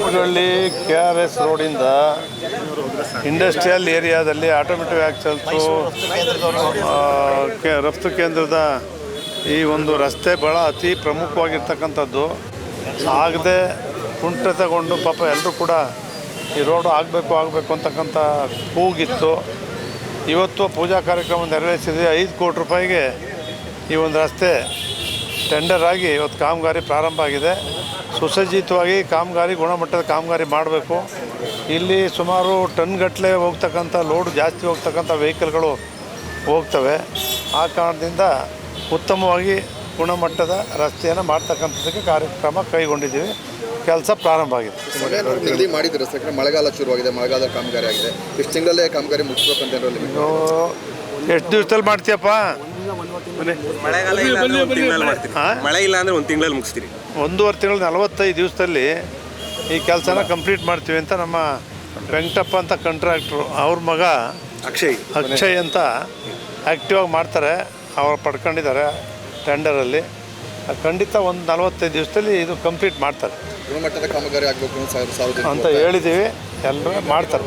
ಬೆಟ್ಟಗಳ್ಳಿ KRS ರೋಡಿಂದ industrial ಏರಿಯಾದಲ್ಲಿ automotive ಆ್ಯಕ್ಸಲ್ಸು ರಫ್ತು ಕೇಂದ್ರದ ಈ ಒಂದು ರಸ್ತೆ ಭಾಳ ಅತಿ ಪ್ರಮುಖವಾಗಿರ್ತಕ್ಕಂಥದ್ದು. ಆಗದೆ ಕುಂಠಿತಗೊಂಡು ಪಾಪ ಎಲ್ಲರೂ ಕೂಡ ಈ ರೋಡು ಆಗಬೇಕು ಅಂತಕ್ಕಂಥ ಕೂಗಿತ್ತು. ಇವತ್ತು ಪೂಜಾ ಕಾರ್ಯಕ್ರಮ ನೆರವೇರಿಸಿದ್ವಿ. 5 ಕೋಟಿ ರೂಪಾಯಿಗೆ ಈ ಒಂದು ರಸ್ತೆ ಟೆಂಡರ್ ಆಗಿ ಇವತ್ತು ಕಾಮಗಾರಿ ಪ್ರಾರಂಭ ಆಗಿದೆ. ಸುಸಜ್ಜಿತವಾಗಿ ಕಾಮಗಾರಿ, ಗುಣಮಟ್ಟದ ಕಾಮಗಾರಿ ಮಾಡಬೇಕು. ಇಲ್ಲಿ ಸುಮಾರು ಟನ್ಗಟ್ಟಲೆ ಹೋಗ್ತಕ್ಕಂಥ ಲೋಡ್ ಜಾಸ್ತಿ ಹೋಗ್ತಕ್ಕಂಥ ವೆಹಿಕಲ್ಗಳು ಹೋಗ್ತವೆ. ಆ ಕಾರಣದಿಂದ ಉತ್ತಮವಾಗಿ ಗುಣಮಟ್ಟದ ರಸ್ತೆಯನ್ನು ಮಾಡ್ತಕ್ಕಂಥದ್ದಕ್ಕೆ ಕಾರ್ಯಕ್ರಮ ಕೈಗೊಂಡಿದ್ದೀವಿ. ಕೆಲಸ ಪ್ರಾರಂಭ ಆಗಿದೆ. ನಿಗದಿ ಮಾಡಿದ್ರೆ ಸರ್, ಮಳೆಗಾಲ ಶುರುವಾಗಿದೆ, ಮಳೆಗಾಲ ಕಾಮಗಾರಿ ಆಗಿದೆ. ಇಷ್ಟು ತಿಂಗಳಲ್ಲೇ ಕಾಮಗಾರಿ ಮುಗಿಸ್ಬೇಕಂತ ಎಷ್ಟು ದಿವಸದಲ್ಲಿ ಮಾಡ್ತೀಯಪ್ಪ? ಮಳೆ ಇಲ್ಲ ಅಂದ್ರೆ 1 ತಿಂಗಳಲ್ಲಿ ಮುಗಿಸ್ತೀರಿ. 1.5 ತಿಂಗಳು 45 ದಿವಸದಲ್ಲಿ ಈ ಕೆಲಸನ ಕಂಪ್ಲೀಟ್ ಮಾಡ್ತೀವಿ ಅಂತ ನಮ್ಮ ವೆಂಕಟಪ್ಪ ಅಂತ ಕಾಂಟ್ರಾಕ್ಟ್ರು, ಅವ್ರ ಮಗ ಅಕ್ಷಯ್ ಅಂತ ಆ್ಯಕ್ಟಿವ್ ಆಗಿ ಮಾಡ್ತಾರೆ. ಅವ್ರು ಪಡ್ಕೊಂಡಿದ್ದಾರೆ ಟೆಂಡರಲ್ಲಿ. ಖಂಡಿತ 45 ದಿವಸದಲ್ಲಿ ಇದು ಕಂಪ್ಲೀಟ್ ಮಾಡ್ತಾರೆ. ಗುಣಮಟ್ಟದ ಕಾಮಗಾರಿ ಆಗಬೇಕು ಅಂತ ಹೇಳಿದ್ದೀವಿ. ಎಲ್ಲರೂ ಮಾಡ್ತಾರೆ.